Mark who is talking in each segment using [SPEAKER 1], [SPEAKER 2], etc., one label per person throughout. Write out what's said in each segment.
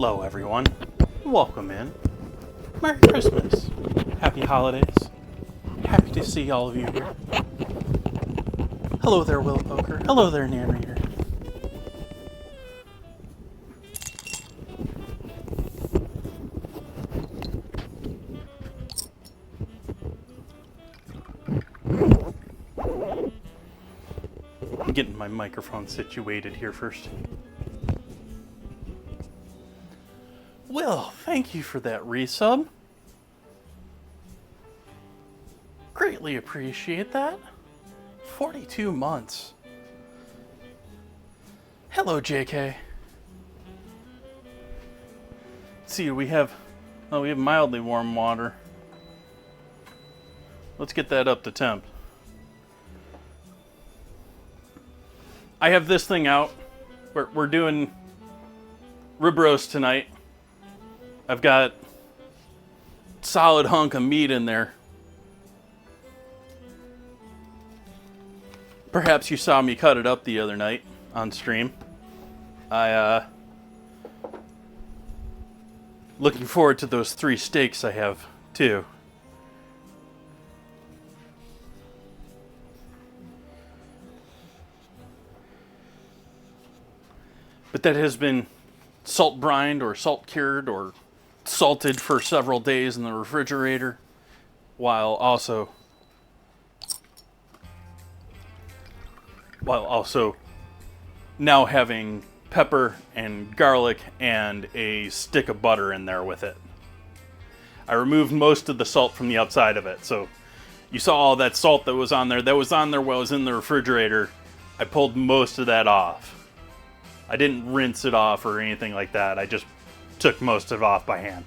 [SPEAKER 1] Hello, everyone. Welcome in. Merry Christmas. Happy holidays. Happy to see all of you here. Hello there, Will Poker. Hello there, Nan Reader. I'm getting my microphone situated here first. Will, thank you for that resub. Greatly appreciate that. 42 months. Hello, JK. Let's see, we have mildly warm water. Let's get that up to temp. I have this thing out. We're doing rib roast tonight. I've got solid hunk of meat in there. Perhaps you saw me cut it up the other night on stream. Looking forward to those 3 steaks I have too. But that has been salt brined or salt cured or salted for several days in the refrigerator, while also now having pepper and garlic and a stick of butter in there with it. I removed most of the salt from the outside of it, so you saw all that salt that was on there while it was in the refrigerator. I pulled most of that off. I didn't rinse it off or anything like that. I just took most of it off by hand.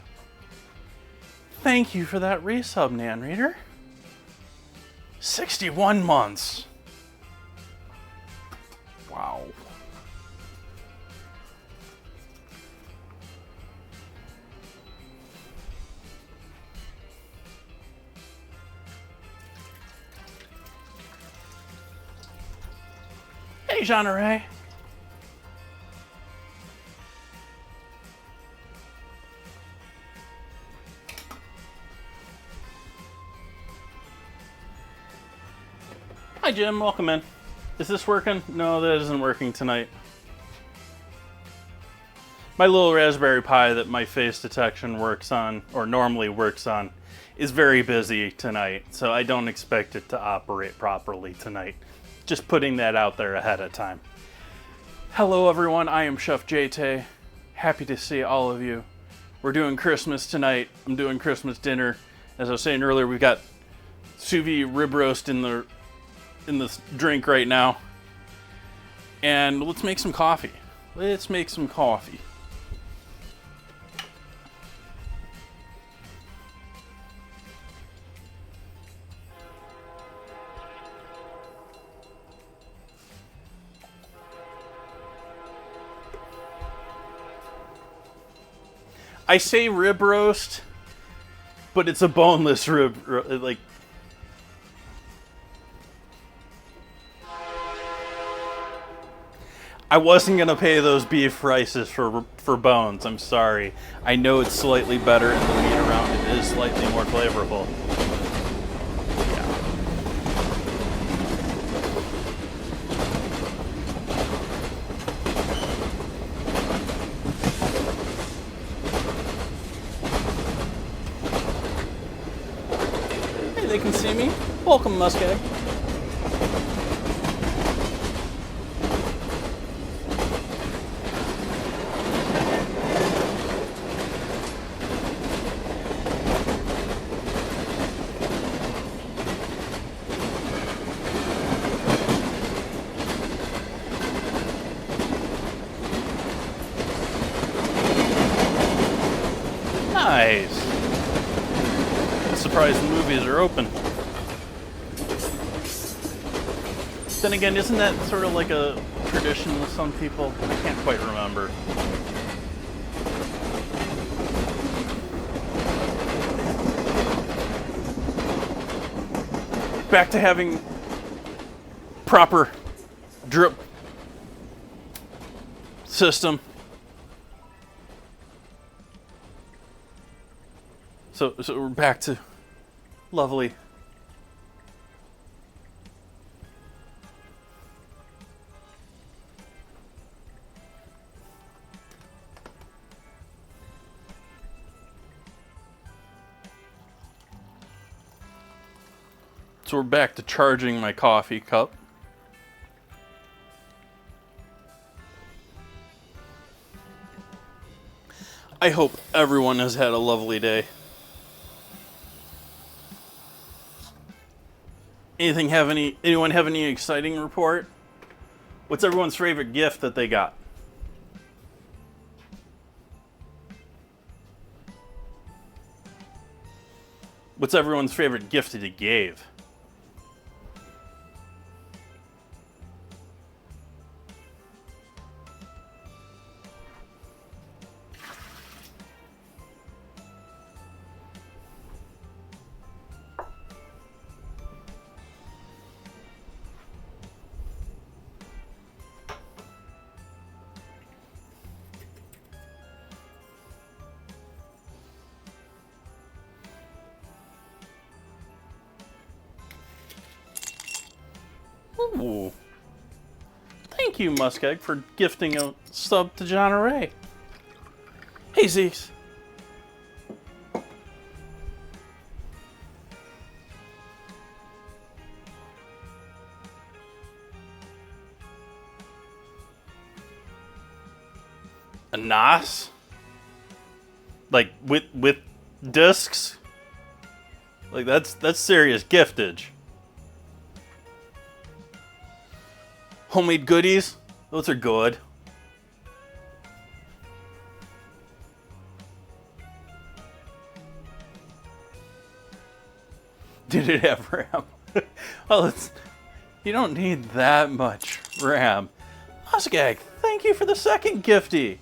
[SPEAKER 1] Thank you for that resub, Nan Reader. 61 months. Wow. Hey, Jean Ray. Hi, Jim. Welcome in. Is this working? No, that isn't working tonight. My little Raspberry Pi that my face detection works on, or normally works on, is very busy tonight, so I don't expect it to operate properly tonight. Just putting that out there ahead of time. Hello, everyone. I am Chef JT. Happy to see all of you. We're doing Christmas tonight. I'm doing Christmas dinner. As I was saying earlier, we've got sous vide rib roast in this drink right now. And let's make some coffee. Let's make some coffee. I say rib roast, but it's a boneless rib, like. I wasn't gonna pay those beef prices for bones. I'm sorry. I know it's slightly better and the meat around it is slightly more flavorful. Hey, they can see me. Welcome, Muskeg. Nice. I'm surprised the movies are open. Then again, isn't that sort of like a tradition with some people? I can't quite remember. Back to having proper drip system. So we're back to lovely. So we're back to charging my coffee cup. I hope everyone has had a lovely day. Anyone have any exciting report? What's everyone's favorite gift that they got? What's everyone's favorite gift that he gave? Ooh. Thank you, Muskeg, for gifting a sub to John Array. Hey, Zeeks. A NOS? Like with discs? Like that's serious giftage. Homemade goodies? Those are good. Did it have RAM? Well, you don't need that much RAM. Muskeg, thank you for the second gifty.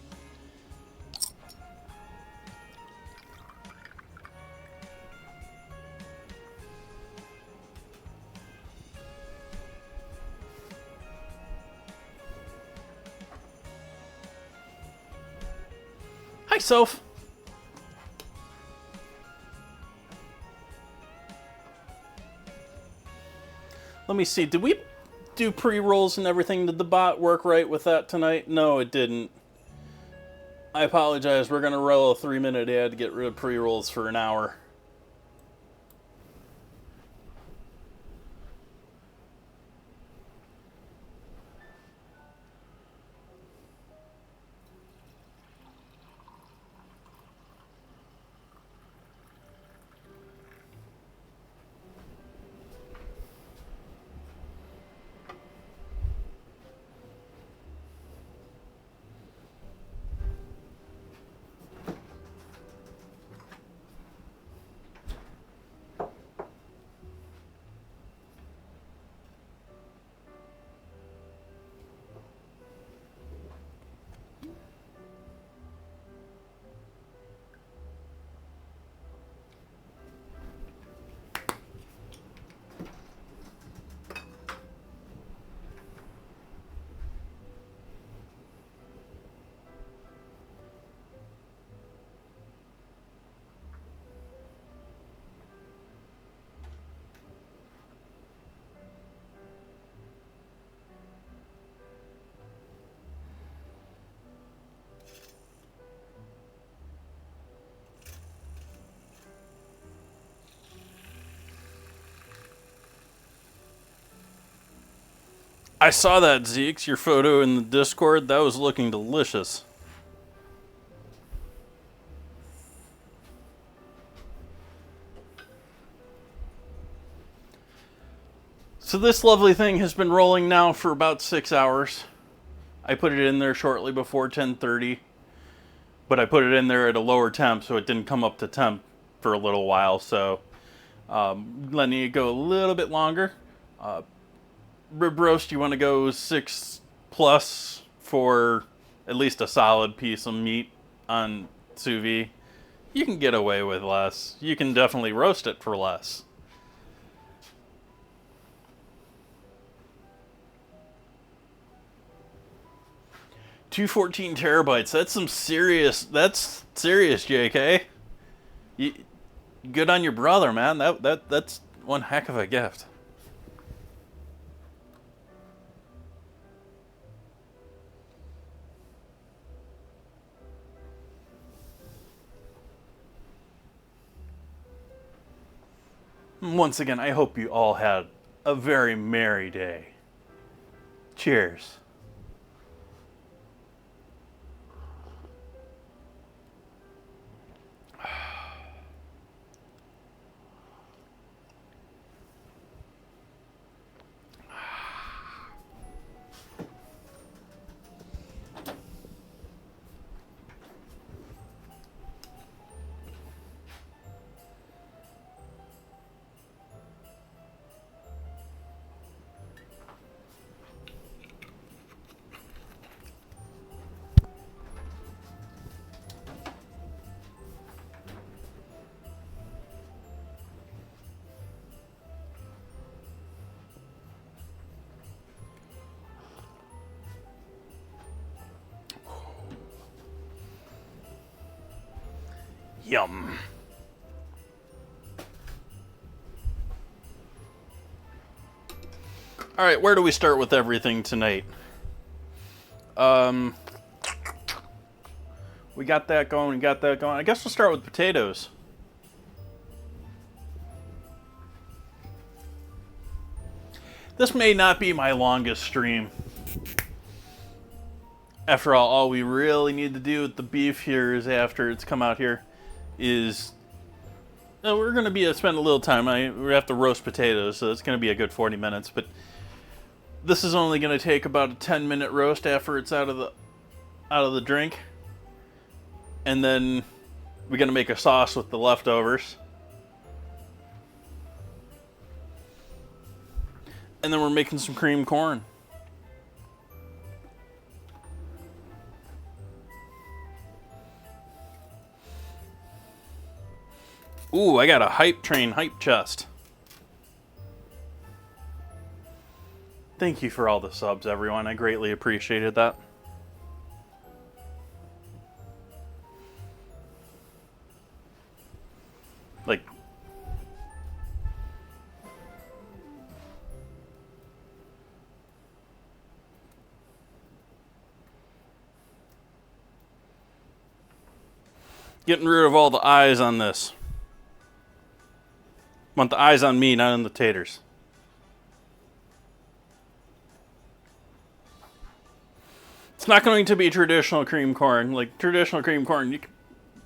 [SPEAKER 1] Hi, Soph. Let me see. Did we do pre-rolls and everything? Did the bot work right with that tonight? No, it didn't. I apologize. We're going to roll a 3-minute ad to get rid of pre-rolls for an hour. I saw that, Zeeks, your photo in the Discord. That was looking delicious. So this lovely thing has been rolling now for about 6 hours. I put it in there shortly before 10:30, but I put it in there at a lower temp, so it didn't come up to temp for a little while. So letting it go a little bit longer. Rib roast, you want to go 6 plus for at least a solid piece of meat on sous vide. You can get away with less. You can definitely roast it for less. $214 terabytes. That's serious, JK. Good on your brother, man. That's one heck of a gift. Once again, I hope you all had a very merry day. Cheers. Yum. All right, where do we start with everything tonight? We got that going. We got that going. I guess we'll start with potatoes. This may not be my longest stream. After all we really need to do with the beef here is after it's come out here is we're going to be spend a little time. We have to roast potatoes, so it's going to be a good 40 minutes. But this is only going to take about a 10-minute roast after it's out of the drink, and then we're going to make a sauce with the leftovers, and then we're making some cream corn. Ooh, I got a hype train, hype chest. Thank you for all the subs, everyone. I greatly appreciated that. Like, getting rid of all the eyes on this. Want the eyes on me, not on the taters. It's not going to be traditional cream corn. Like, traditional cream corn you can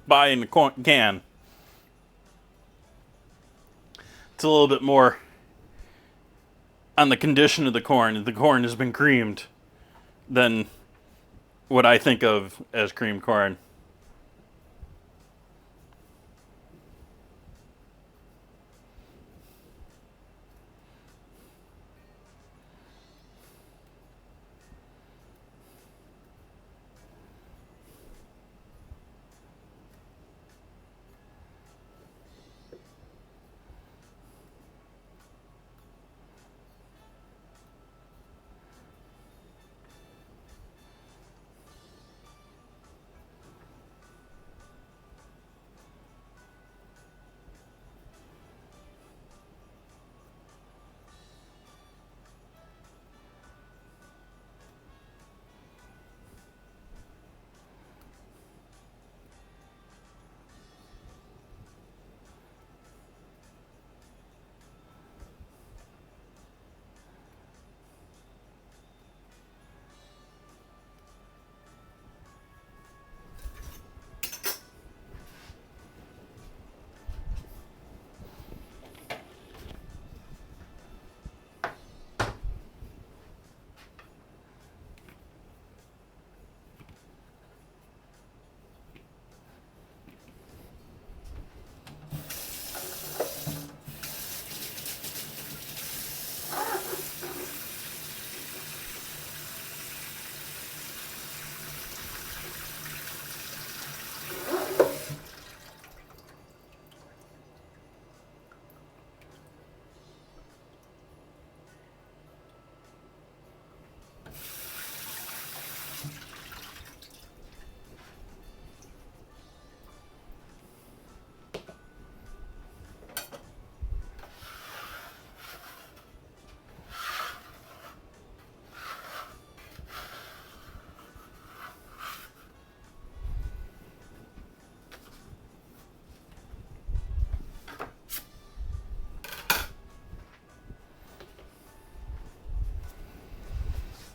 [SPEAKER 1] buy in a can. It's a little bit more on the condition of the corn. The corn has been creamed than what I think of as cream corn.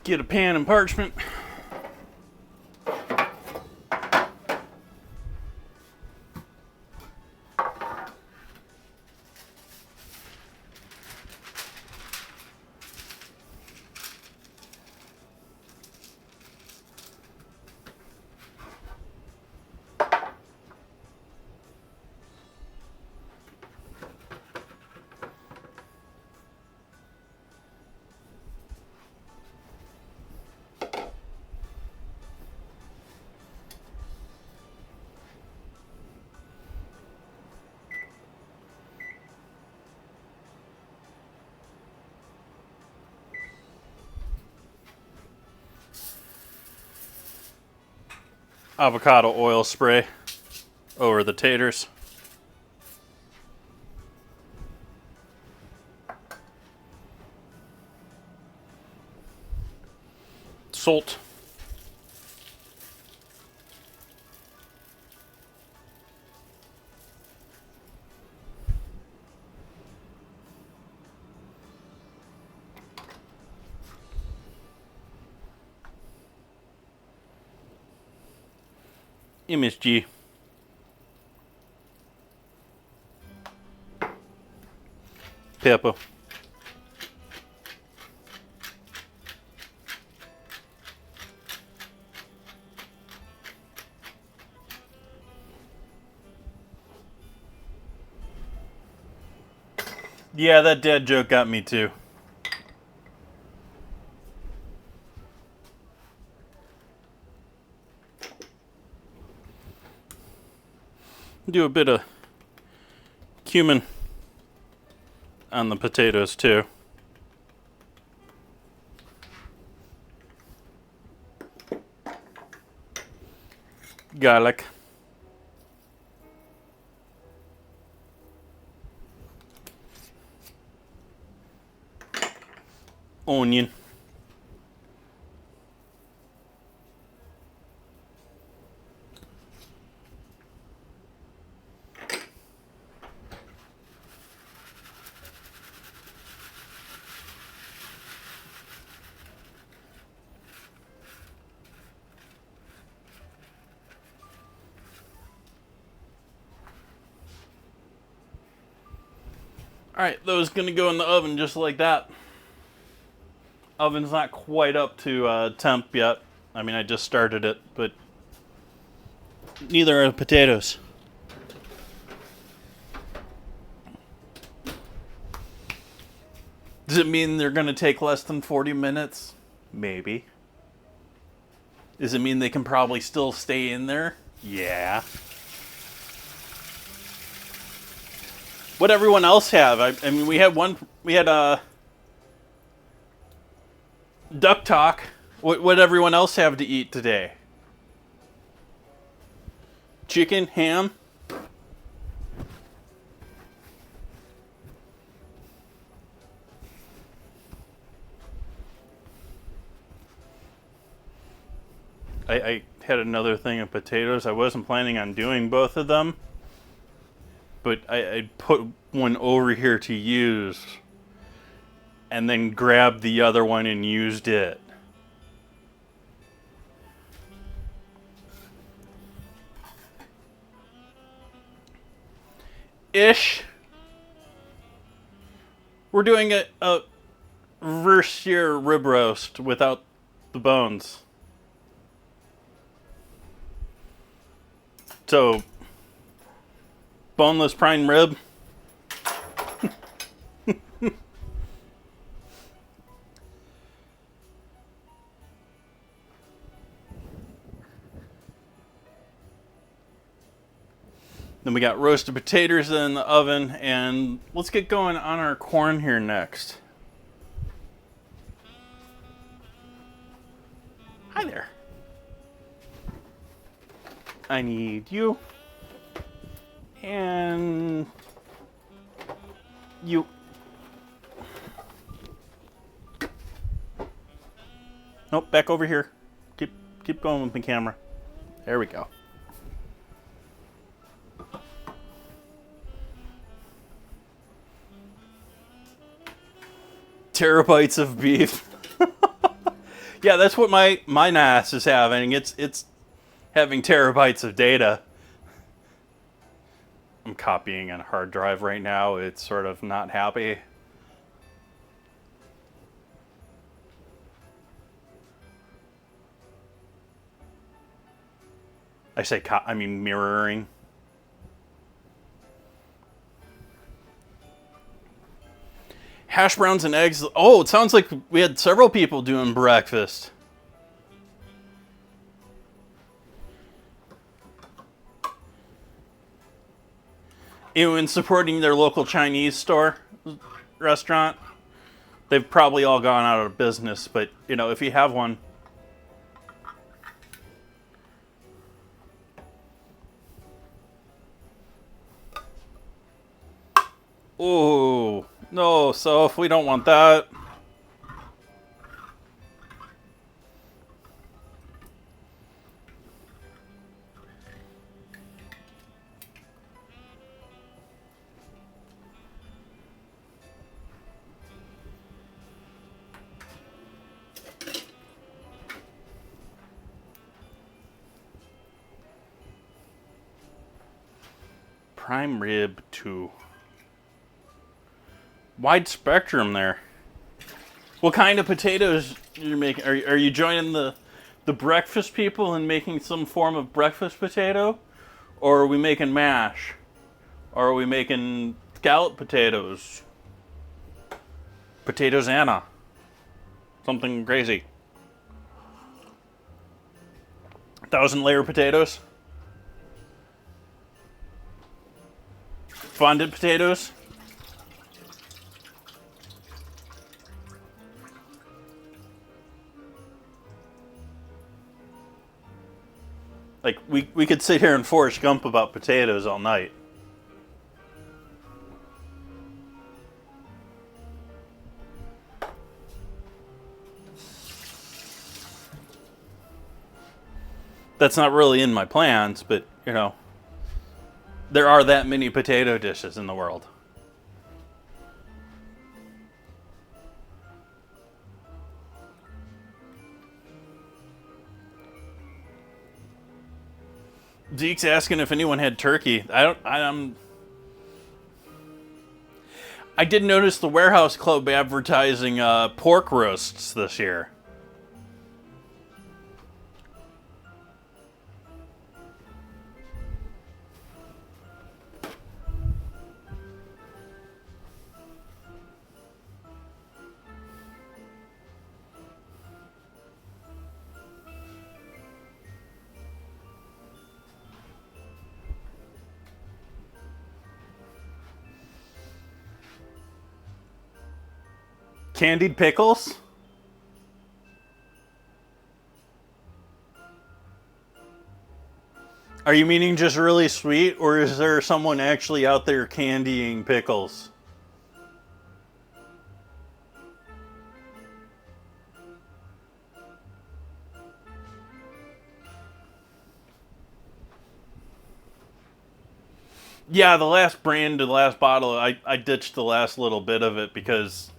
[SPEAKER 1] Get a pan and parchment. Avocado oil spray over the taters. Salt. MSG. Pepper. Yeah, that dad joke got me too. Do a bit of cumin on the potatoes too. Garlic. Onion. Alright, those gonna go in the oven just like that. Oven's not quite up to temp yet. I mean, I just started it, but neither are potatoes. Does it mean they're gonna take less than 40 minutes? Maybe. Does it mean they can probably still stay in there? Yeah. What everyone else have? I mean, we had duck talk. What everyone else have to eat today? Chicken, ham. I had another thing of potatoes. I wasn't planning on doing both of them, but I put one over here to use and then grabbed the other one and used it. Ish. We're doing a Versier rib roast without the bones. So, boneless prime rib. Then we got roasted potatoes in the oven, and let's get going on our corn here next. Hi there. I need you. And you. Nope, back over here. Keep going with the camera. There we go. Terabytes of beef. Yeah, that's what my NAS is having. It's having terabytes of data. I'm copying on a hard drive right now. It's sort of not happy. I mean mirroring. Hash browns and eggs. Oh, it sounds like we had several people doing breakfast. In supporting their local Chinese store restaurant. They've probably all gone out of business, but if you have one. Oh, no, so if we don't want that. Prime rib 2. Wide spectrum there. What kind of potatoes are you making? Are you joining the breakfast people and making some form of breakfast potato? Or are we making mash? Or are we making scallop potatoes? Potatoes Anna. Something crazy. 1,000-layer potatoes? Fondant potatoes? Like, we could sit here and Forrest Gump about potatoes all night. That's not really in my plans, but, there are that many potato dishes in the world. Zeke's asking if anyone had turkey. I did notice the Warehouse Club advertising pork roasts this year. Candied pickles? Are you meaning just really sweet, or is there someone actually out there candying pickles? Yeah, the last bottle, I ditched the last little bit of it because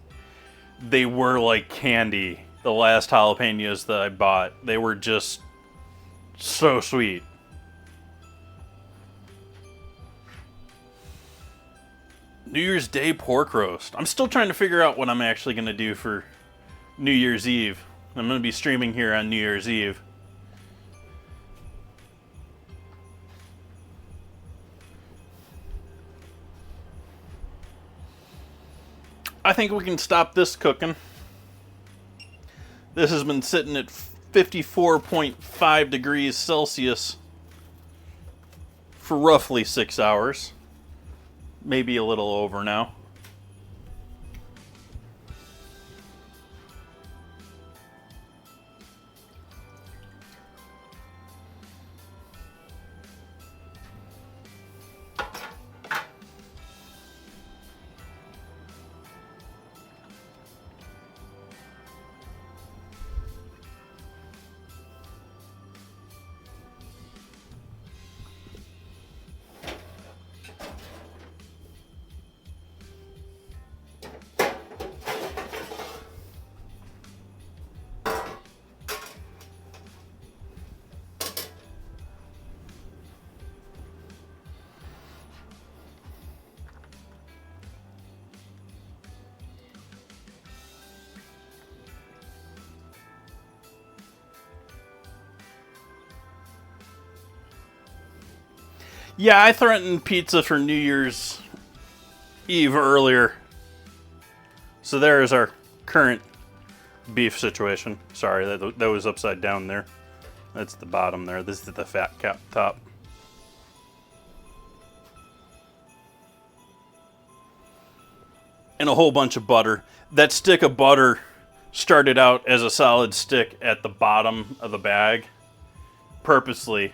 [SPEAKER 1] they were like candy. The last jalapenos that I bought, they were just so sweet. New Year's Day pork roast. I'm still trying to figure out what I'm actually going to do for New Year's Eve. I'm going to be streaming here on New Year's Eve. I think we can stop this cooking. This has been sitting at 54.5 degrees Celsius for roughly 6 hours. Maybe a little over now. Yeah, I threatened pizza for New Year's Eve earlier. So there is our current beef situation. Sorry, that was upside down there. That's the bottom there. This is the fat cap top. And a whole bunch of butter. That stick of butter started out as a solid stick at the bottom of the bag, purposely.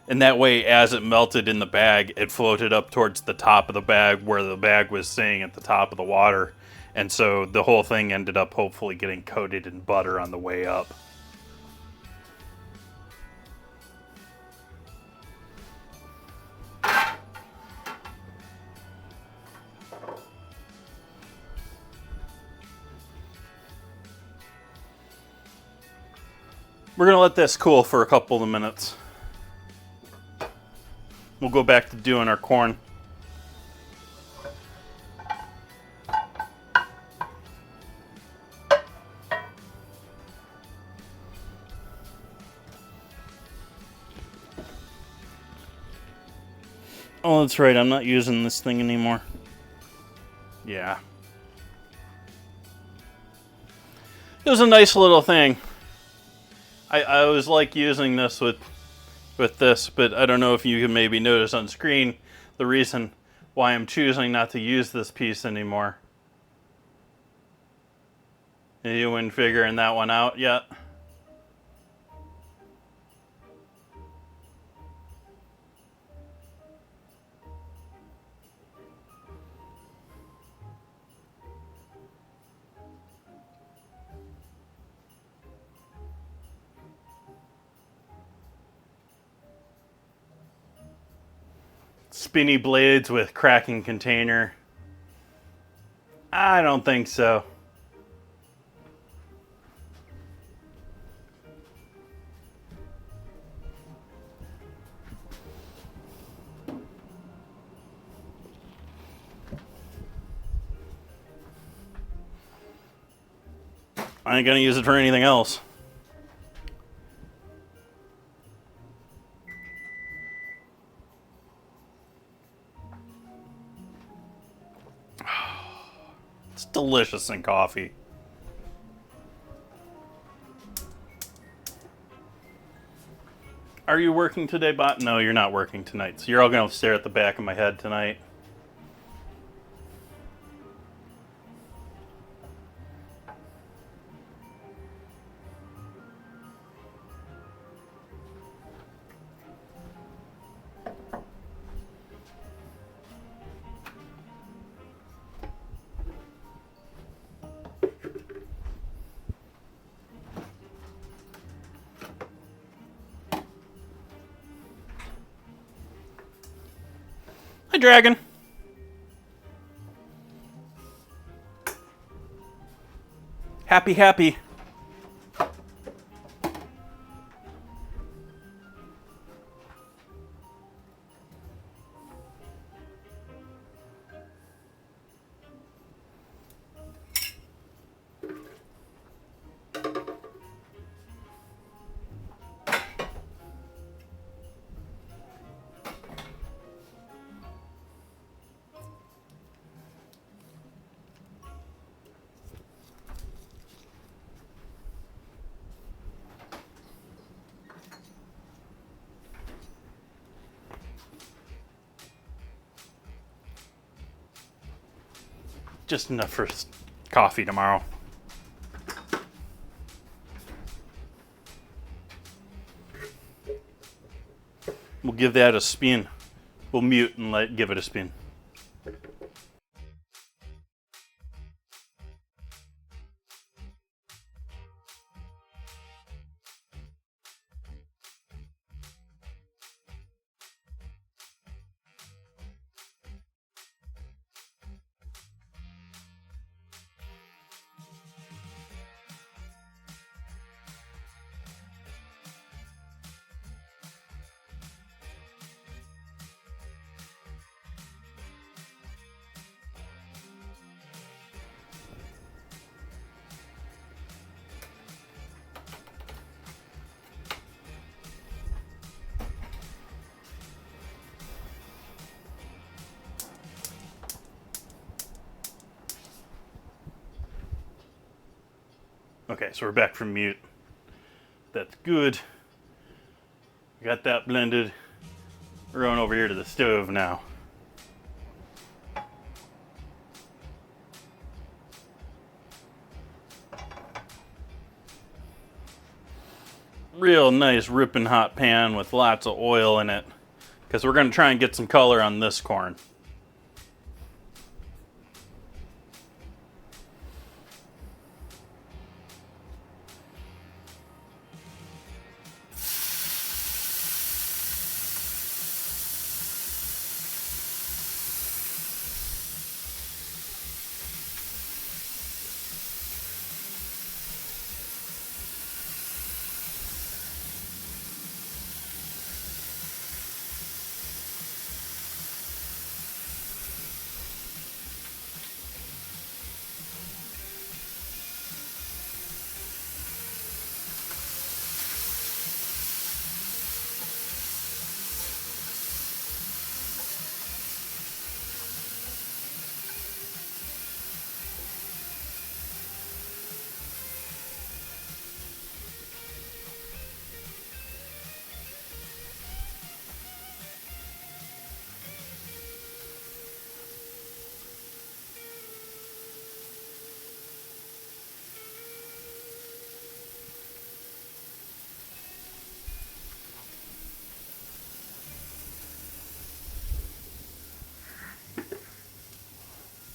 [SPEAKER 1] And that way, as it melted in the bag, it floated up towards the top of the bag where the bag was sitting at the top of the water. And so the whole thing ended up hopefully getting coated in butter on the way up. We're gonna let this cool for a couple of minutes. We'll go back to doing our corn. Oh, that's right, I'm not using this thing anymore. Yeah. It was a nice little thing. I always like using this with this, but I don't know if you can maybe notice on screen the reason why I'm choosing not to use this piece anymore. You weren't figuring that one out yet? Spinny blades with cracking container. I don't think so. I ain't gonna use it for anything else. It's delicious in coffee. Are you working today, Bot? No, you're not working tonight. So you're all gonna stare at the back of my head tonight. Hi, Dragon. Happy, happy. Just enough for coffee tomorrow. We'll give that a spin. We'll mute and give it a spin. Okay, so we're back from mute. That's good. Got that blended. We're going over here to the stove now. Real nice ripping hot pan with lots of oil in it, because we're going to try and get some color on this corn.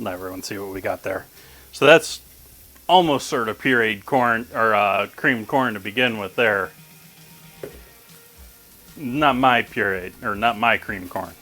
[SPEAKER 1] Let everyone see what we got there. So that's almost sort of pureed corn, or creamed corn to begin with there. Not my pureed, or not my creamed corn.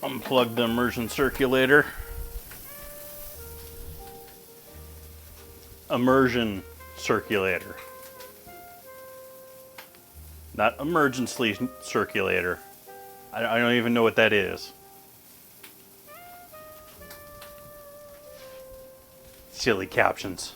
[SPEAKER 1] Unplug the immersion circulator. Immersion circulator. Not emergency circulator. I don't even know what that is. Silly captions.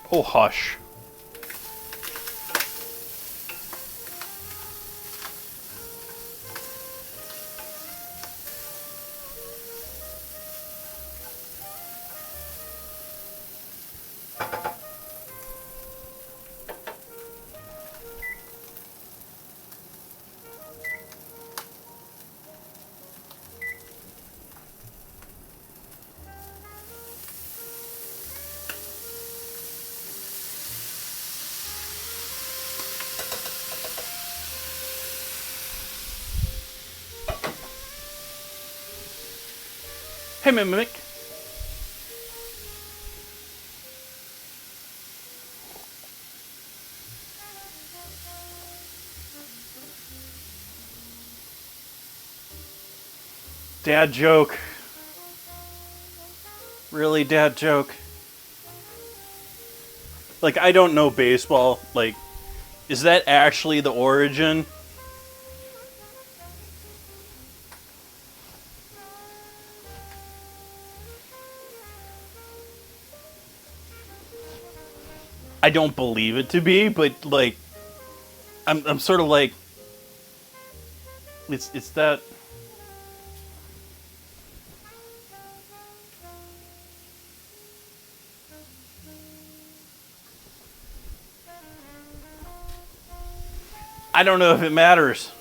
[SPEAKER 1] Oh, hush. Hey, Mimic. Dad joke. Really, dad joke? Like, I don't know baseball. Like, is that actually the origin? I don't believe it to be, but like, I'm sort of like, it's that. I don't know if it matters.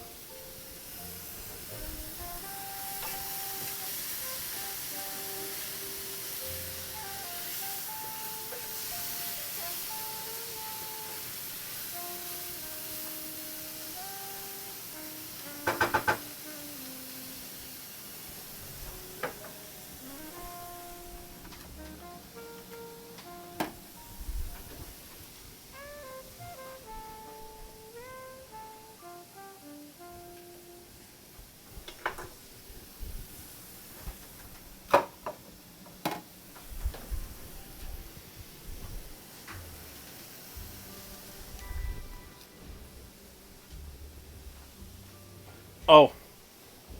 [SPEAKER 1] Oh,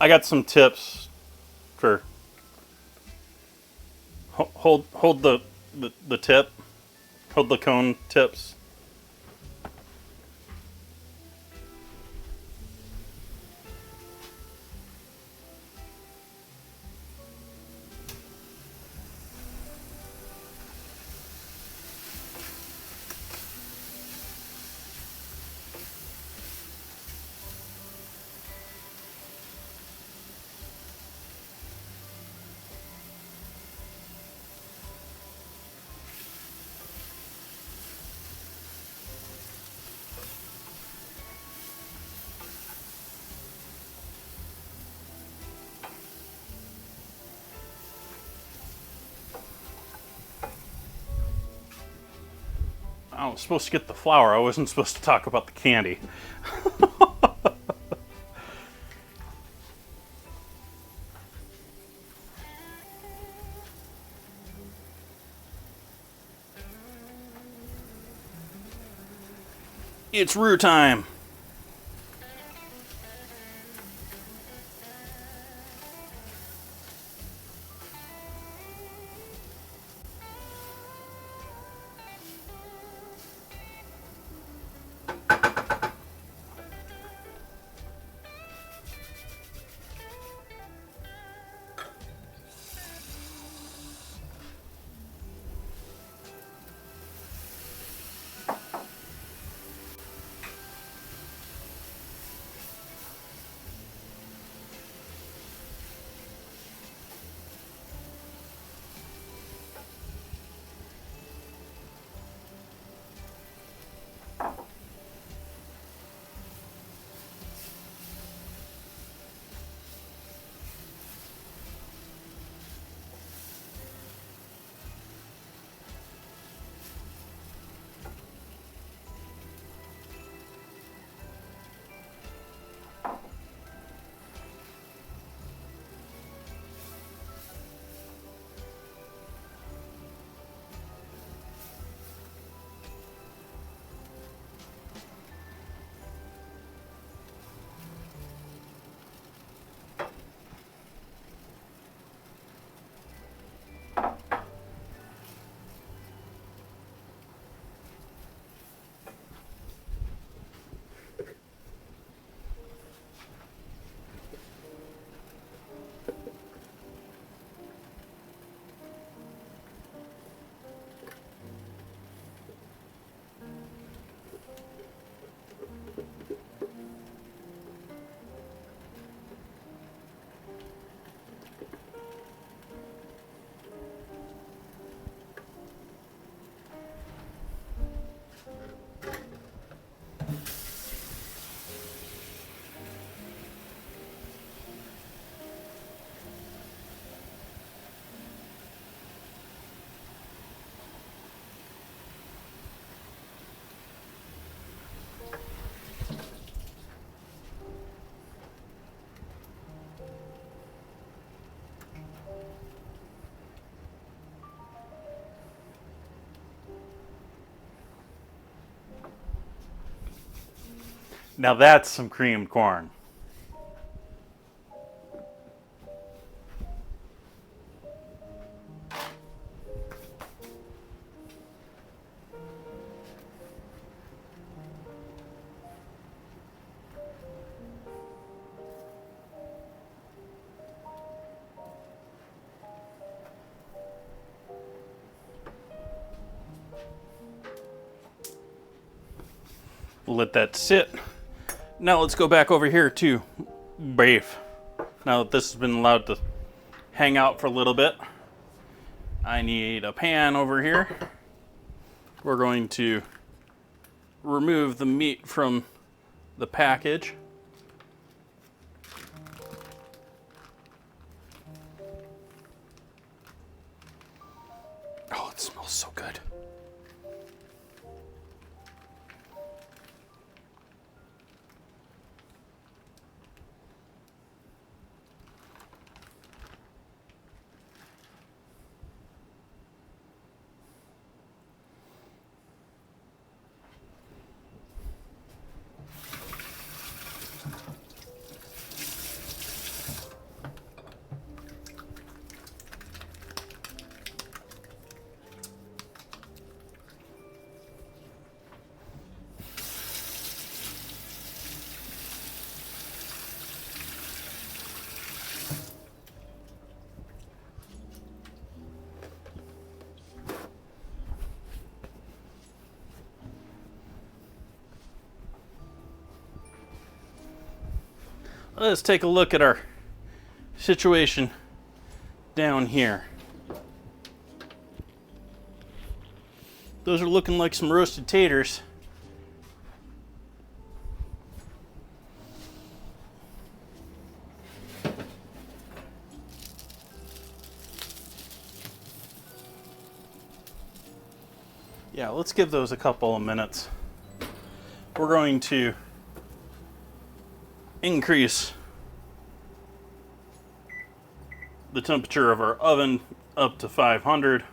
[SPEAKER 1] I got some tips for hold the tip, hold the cone tips. I was supposed to get the flour. I wasn't supposed to talk about the candy. It's roux time. Now that's some creamed corn. We'll let that sit. Now let's go back over here to beef. Now that this has been allowed to hang out for a little bit, I need a pan over here. We're going to remove the meat from the package. Oh, it smells so good. let's take a look at our situation down here. Those are looking like some roasted taters. Yeah, let's give those a couple of minutes. We're going to increase the temperature of our oven up to 500.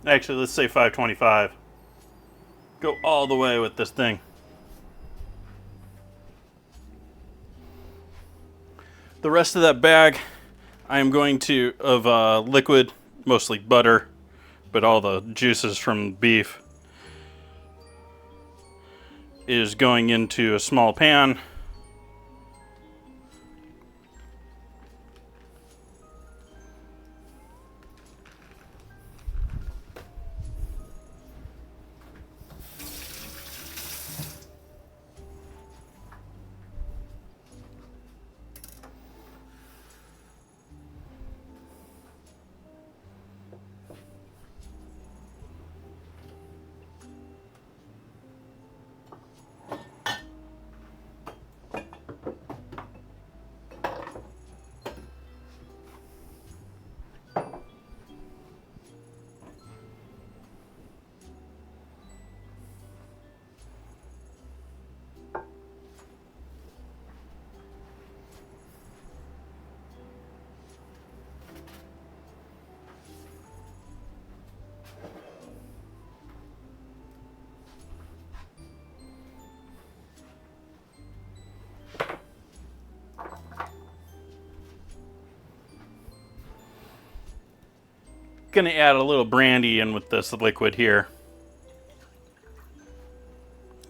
[SPEAKER 1] Actually, let's say 525. Go all the way with this thing. The rest of that bag, I am going to, of liquid, mostly butter, but all the juices from beef, is going into a small pan. Gonna add a little brandy in with this liquid here.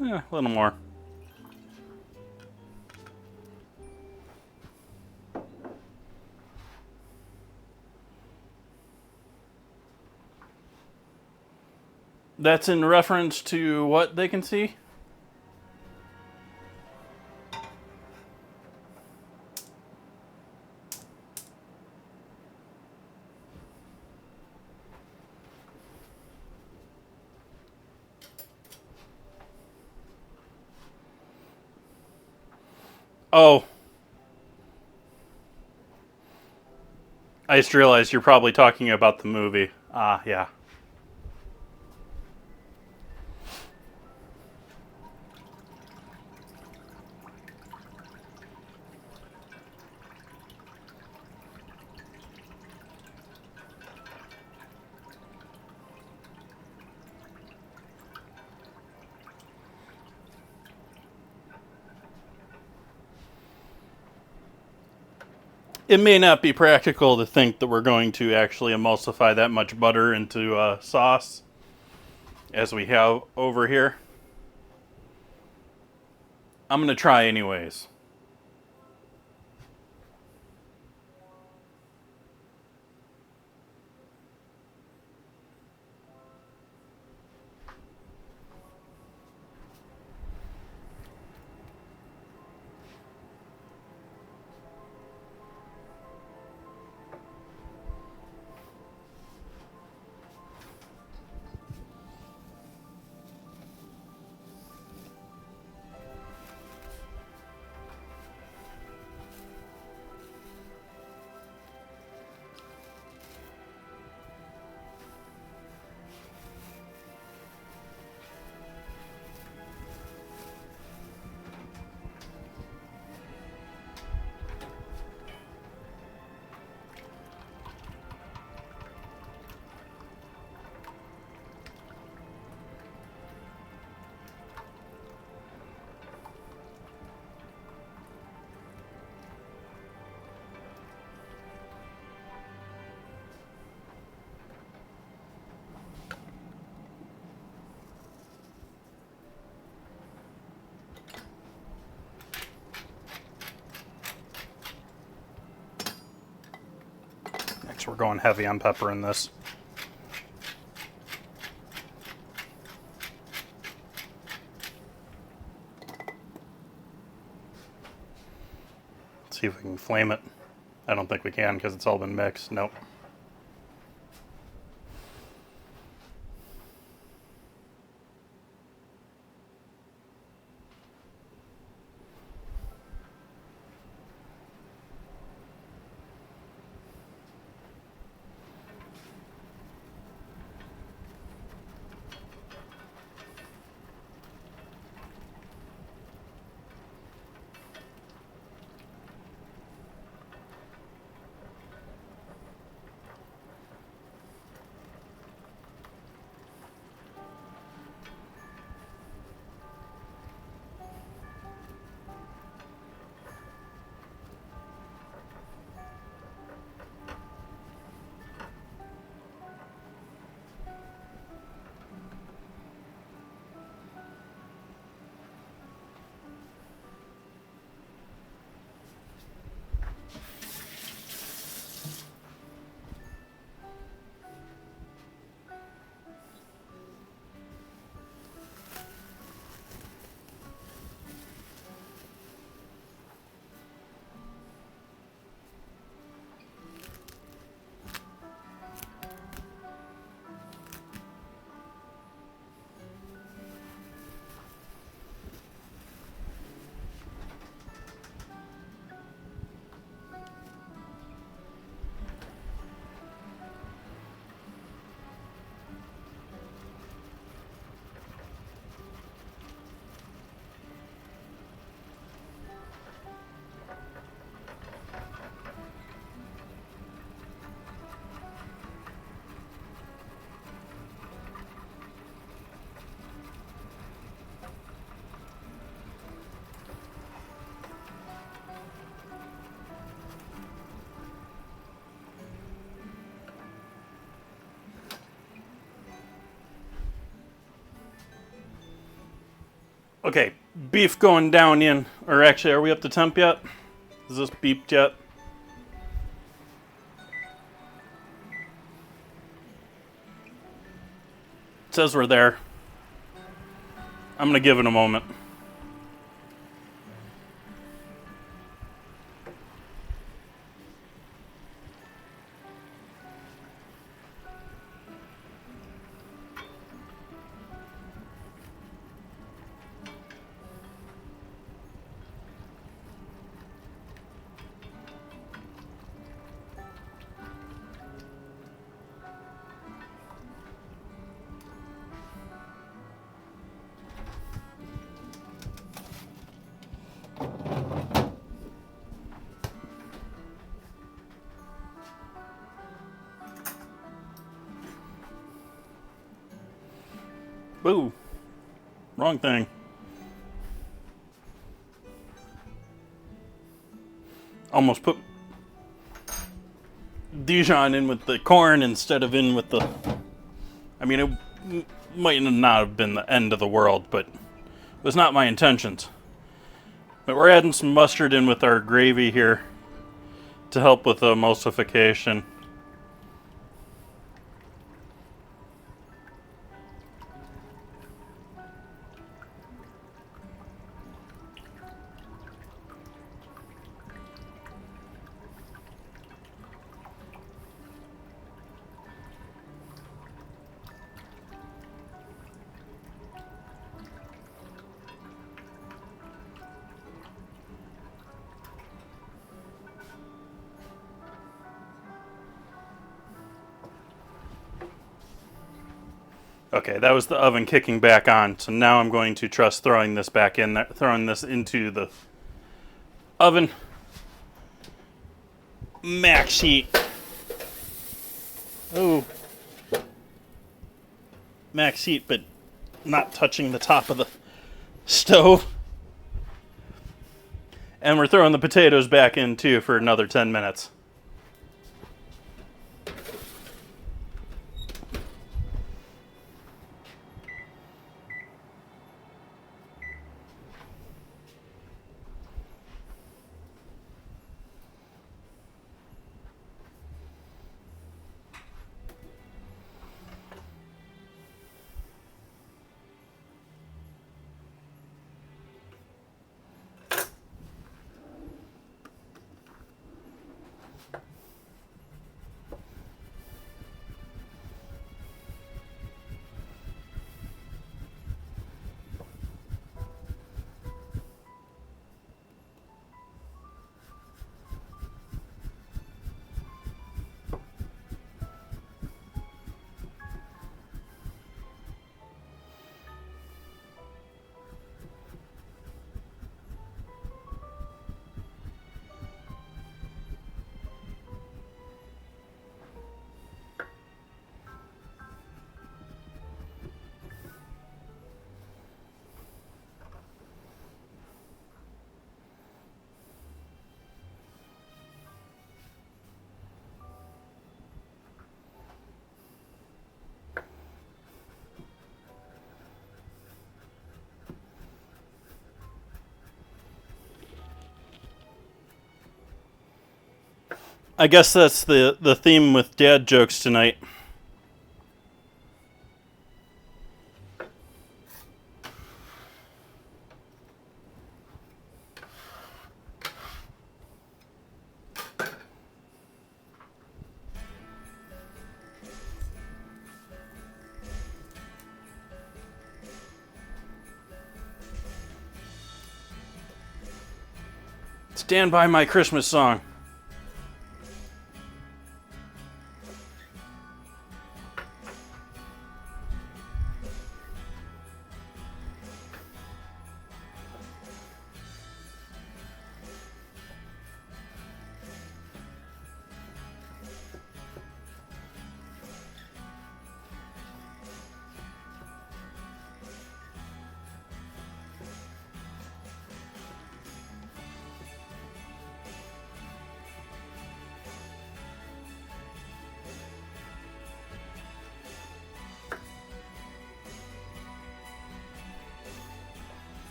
[SPEAKER 1] A little more. That's in reference to what they can see? Oh. I just realized you're probably talking about the movie. Ah, yeah. It may not be practical to think that we're going to actually emulsify that much butter into sauce as we have over here. I'm going to try anyways. Next, we're going heavy on pepper in this. See if we can flame it. I don't think we can because it's all been mixed. Nope. Okay, beef going down in, or actually, are we up to temp yet? Is this beeped yet? It says we're there. I'm gonna give it a moment. Boo. Wrong thing. Almost put Dijon in with the corn instead of in with the... I mean, it might not have been the end of the world, but it was not my intentions. But we're adding some mustard in with our gravy here to help with the emulsification. Okay, that was the oven kicking back on, so now I'm going to trust throwing this back in there, throwing this into the oven. Max heat. Oh. Max heat, but not touching the top of the stove. And we're throwing the potatoes back in too for another 10 minutes. I guess that's the theme with dad jokes tonight. Stand by my Christmas song.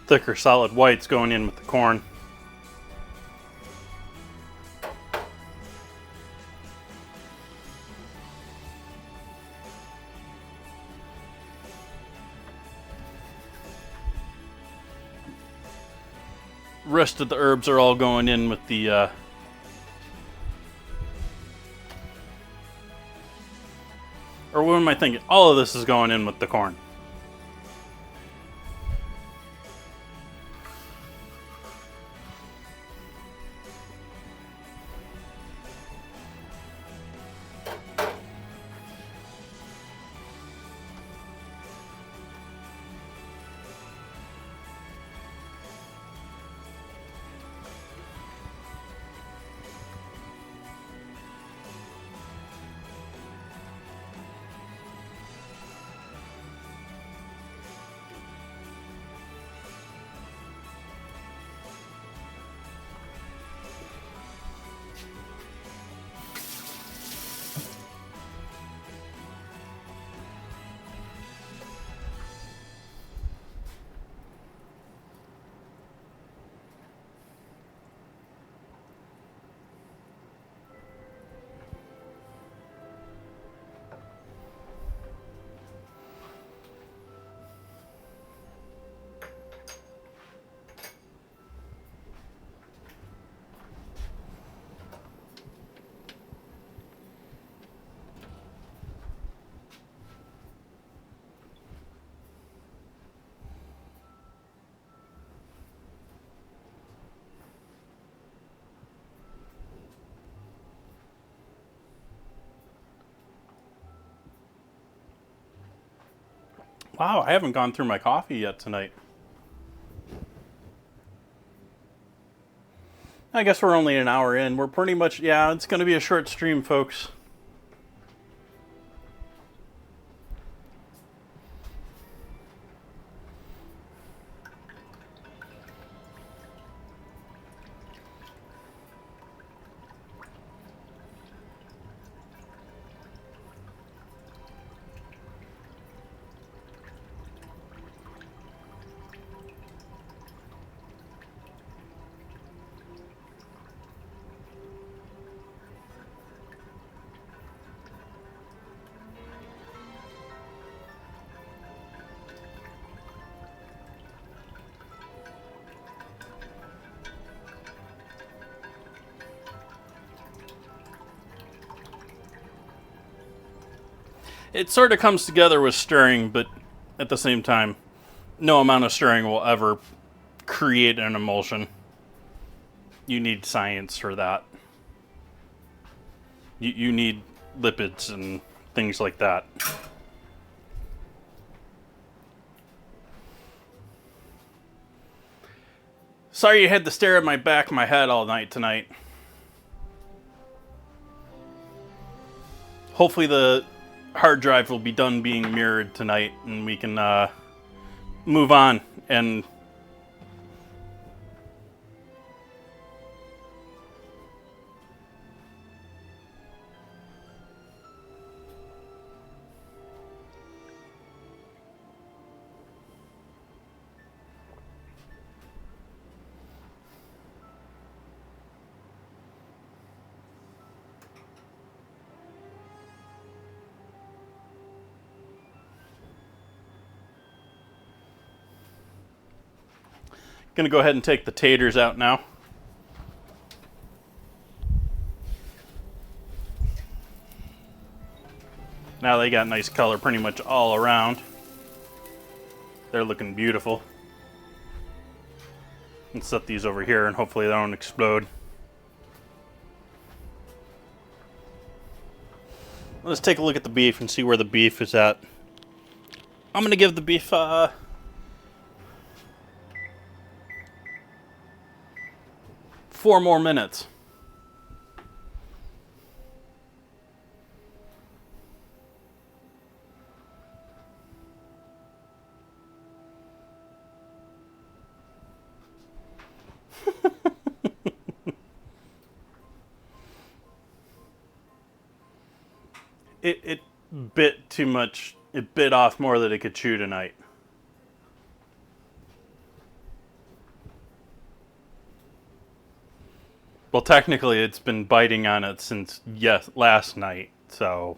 [SPEAKER 1] Thicker solid whites going in with the corn. Rest of the herbs are all going in with the or what am I thinking? All of this is going in with the corn. Wow, I haven't gone through my coffee yet tonight. I guess we're only an hour in. We're pretty much, yeah, it's going to be a short stream, folks. It sort of comes together with stirring, but at the same time, no amount of stirring will ever create an emulsion. You need science for that. You need lipids and things like that. Sorry you had to stare at my back of my head all night tonight. Hopefully the hard drive will be done being mirrored tonight and we can move on and gonna go ahead and take the taters out now. Now they got nice color pretty much all around. They're looking beautiful. Let's set these over here and hopefully they don't explode. Let's take a look at the beef and see where the beef is at. I'm gonna give the beef 4 more minutes. It bit too much. It bit off more than it could chew tonight. Well, technically, it's been biting on it since last night, so.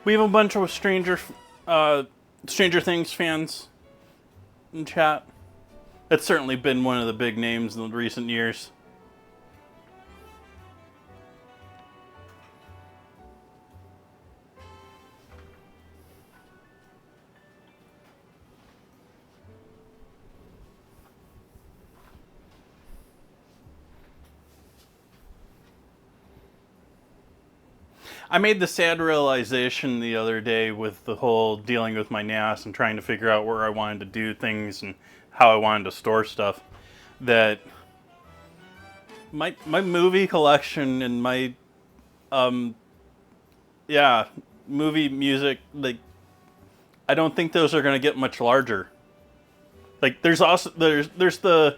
[SPEAKER 1] We have a bunch of Stranger Things fans in chat. It's certainly been one of the big names in the recent years. I made the sad realization the other day with the whole dealing with my NAS and trying to figure out where I wanted to do things and how I wanted to store stuff, that my movie collection and my movie music, like, I don't think those are going to get much larger. Like, there's the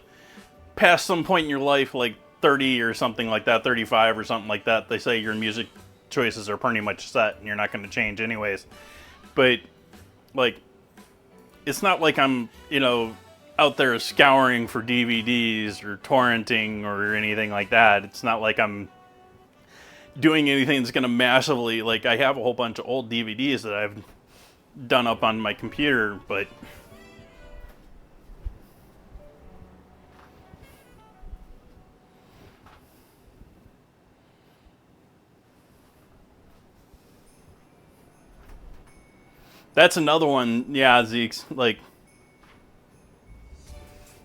[SPEAKER 1] past some point in your life, like 30 or something like that, 35 or something like that, they say your music choices are pretty much set and you're not going to change anyways. But, like, it's not like I'm, out there scouring for DVDs or torrenting or anything like that. It's not like I'm doing anything that's going to massively, like, I have a whole bunch of old DVDs that I've done up on my computer, but that's another one. Yeah, Zeke's, like,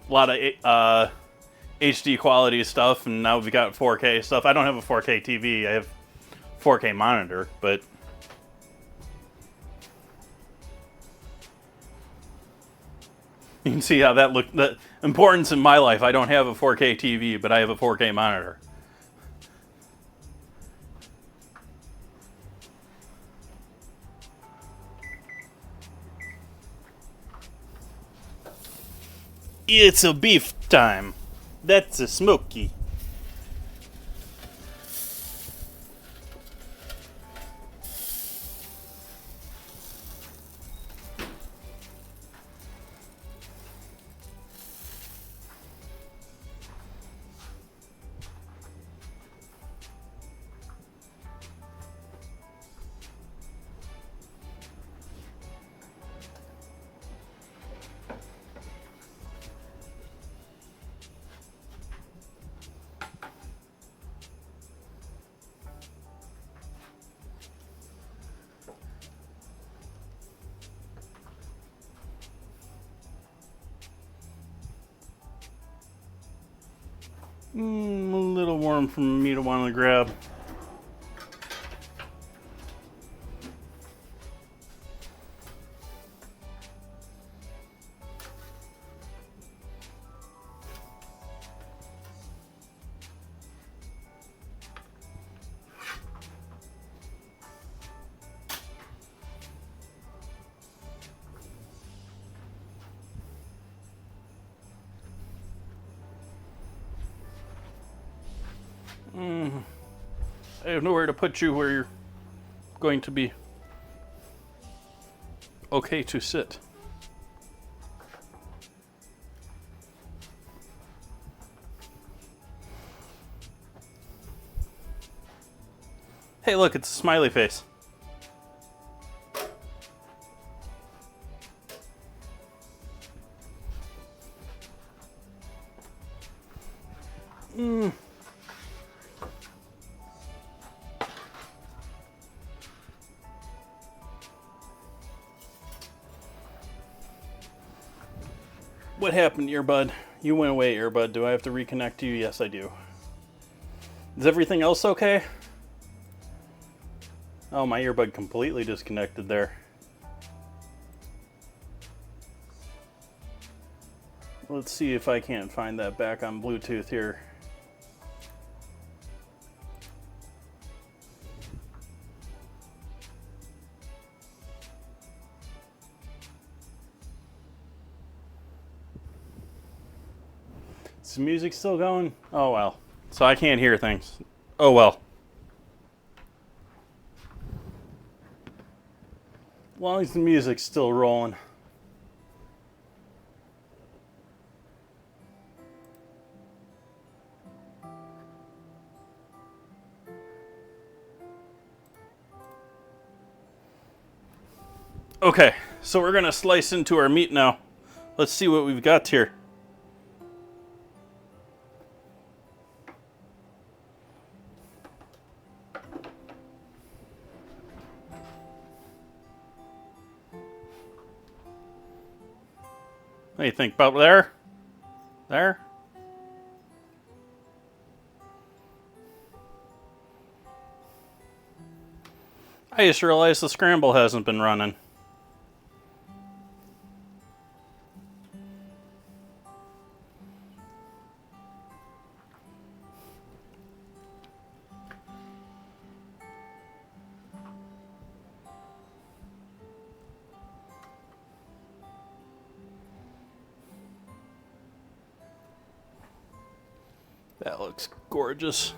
[SPEAKER 1] a lot of HD quality stuff, and now we've got 4K stuff. I don't have a 4K TV. I have 4K monitor, but you can see how that look. The importance in my life. I don't have a 4K TV, but I have a 4K monitor. It's a beef time. That's a smoky. A little warm for me to want to grab. I have nowhere to put you where you're going to be okay to sit. Hey, look, it's a smiley face. What happened, earbud? You went away, earbud. Do I have to reconnect you? Yes, I do. Is everything else okay? Oh, my earbud completely disconnected there. Let's see if I can't find that back on Bluetooth here. Is the music still going? Oh well. So I can't hear things. Oh well. As long as the music's still rolling. Okay, so we're gonna slice into our meat now. Let's see what we've got here. What do you think about there? There? I just realized the scramble hasn't been running. That looks gorgeous.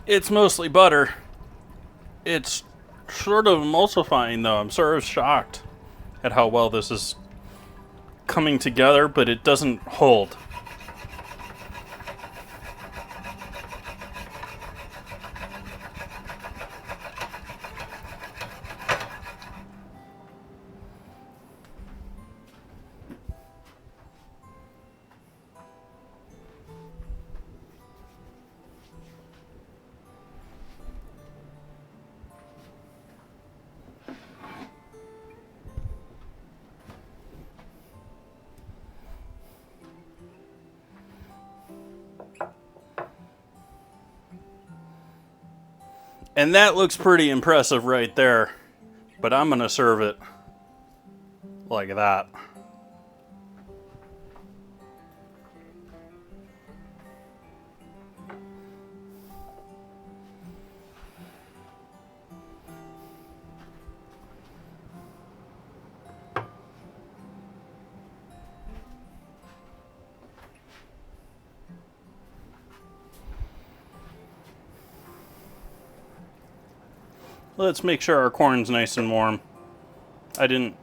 [SPEAKER 1] It's mostly butter. It's sort of emulsifying though. I'm sort of shocked at how well this is coming together, but it doesn't hold. And that looks pretty impressive right there, but I'm gonna serve it like that. Let's make sure our corn's nice and warm. I didn't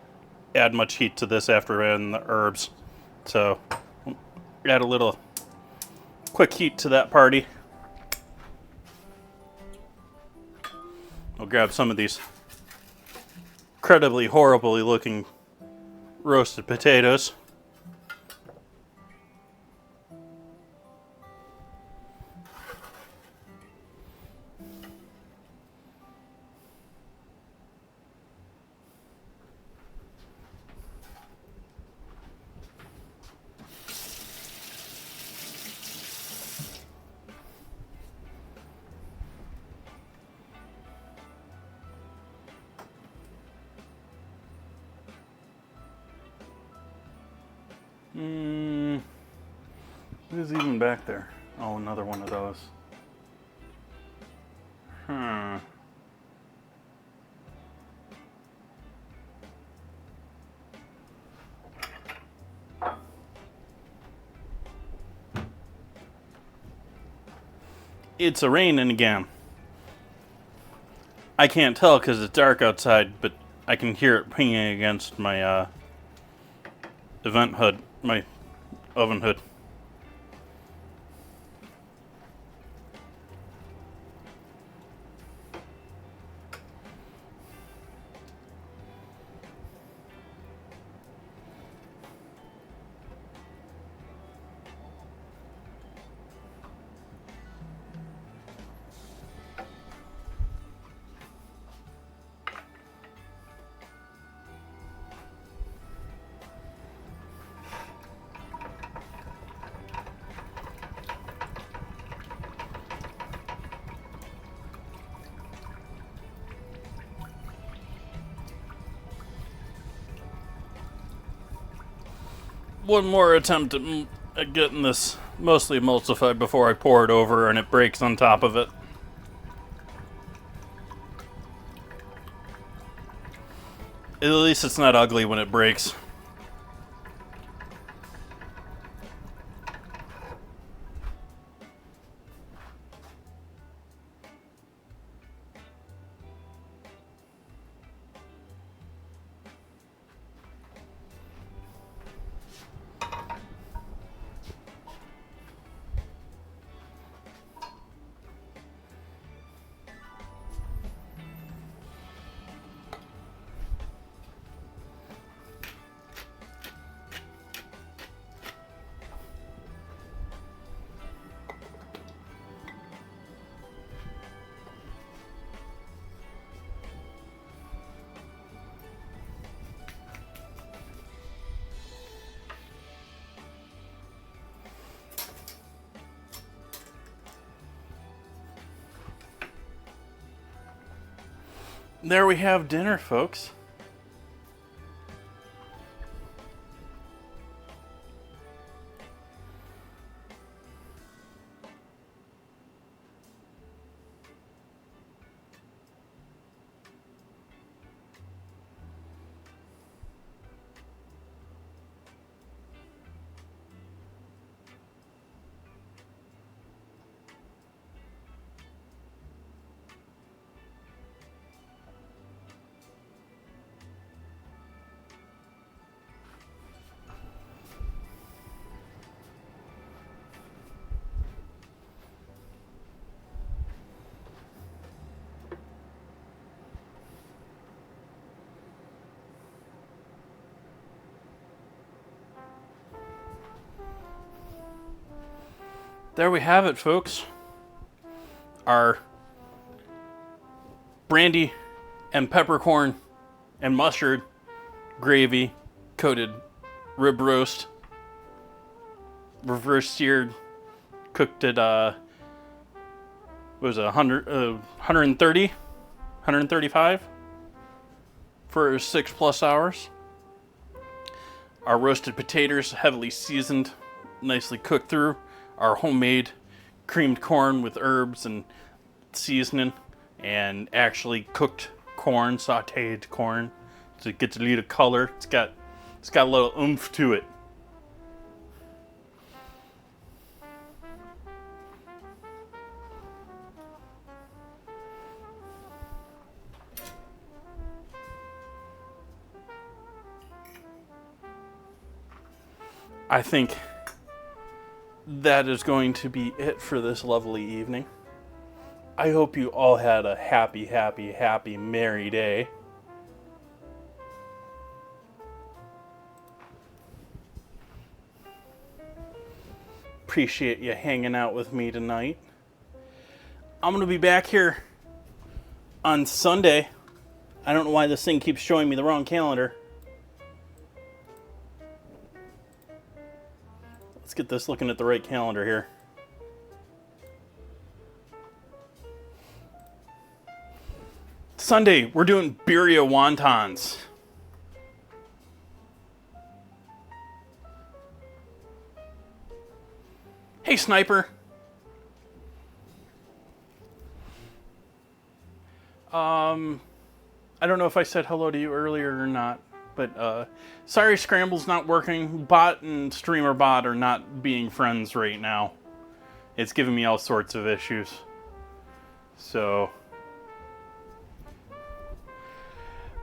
[SPEAKER 1] add much heat to this after adding the herbs, so add a little quick heat to that party. I'll grab some of these incredibly horribly looking roasted potatoes. Who's even back there? Oh, another one of those. It's a raining again. I can't tell because it's dark outside, but I can hear it pinging against my event hood, my oven hood. One more attempt at getting this mostly emulsified before I pour it over and it breaks on top of it. At least it's not ugly when it breaks. There we have dinner, folks. there we have it, folks. Our brandy and peppercorn and mustard gravy coated rib roast, reverse seared, cooked at what was it, 130, 135 for 6+ hours. Our roasted potatoes, heavily seasoned, nicely cooked through. Our homemade creamed corn with herbs and seasoning, and actually cooked corn, sautéed corn, so it gets a little color. It's got a little oomph to it. I think that is going to be it for this lovely evening. I hope you all had a happy, happy, happy, merry day. Appreciate you hanging out with me tonight. I'm going to be back here on Sunday. I don't know why this thing keeps showing me the wrong calendar. Let's get this looking at the right calendar here. Sunday, we're doing birria wontons. Hey, Sniper. I don't know if I said hello to you earlier or not, but sorry Scramble's not working. Bot and Streamer Bot are not being friends right now. It's giving me all sorts of issues. So...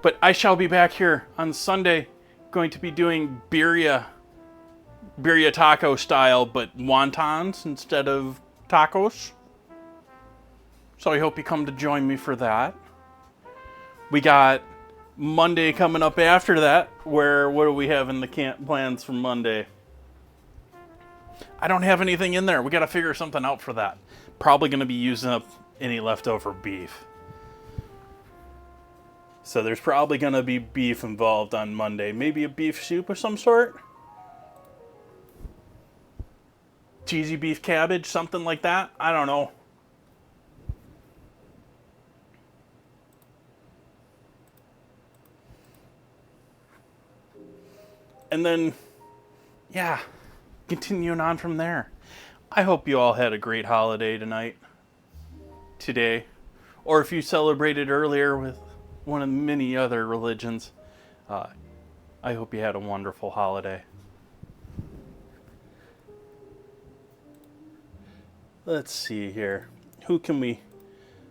[SPEAKER 1] But I shall be back here on Sunday, going to be doing birria taco style, but wontons instead of tacos. So I hope you come to join me for that. We got Monday coming up after that, where what do we have in the plans for Monday? I don't have anything in there. We got to figure something out for that. Probably going to be using up any leftover beef. So there's probably going to be beef involved on Monday. Maybe a beef soup of some sort? Cheesy beef cabbage, something like that? I don't know. And then, yeah, continuing on from there. I hope you all had a great holiday today. Or if you celebrated earlier with one of the many other religions, I hope you had a wonderful holiday. Let's see here. Who can we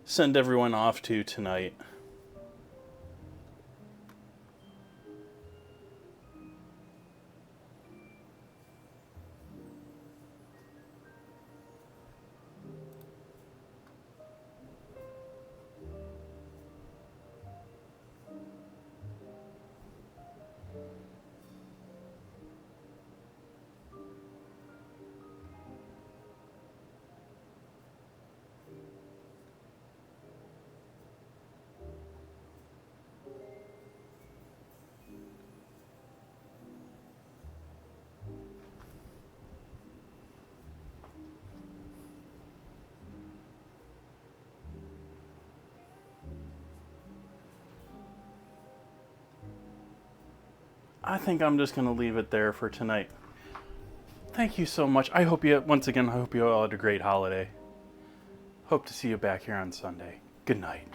[SPEAKER 1] send everyone off to tonight? I think I'm just going to leave it there for tonight. Thank you so much. I hope you all had a great holiday. Hope to see you back here on Sunday. Good night.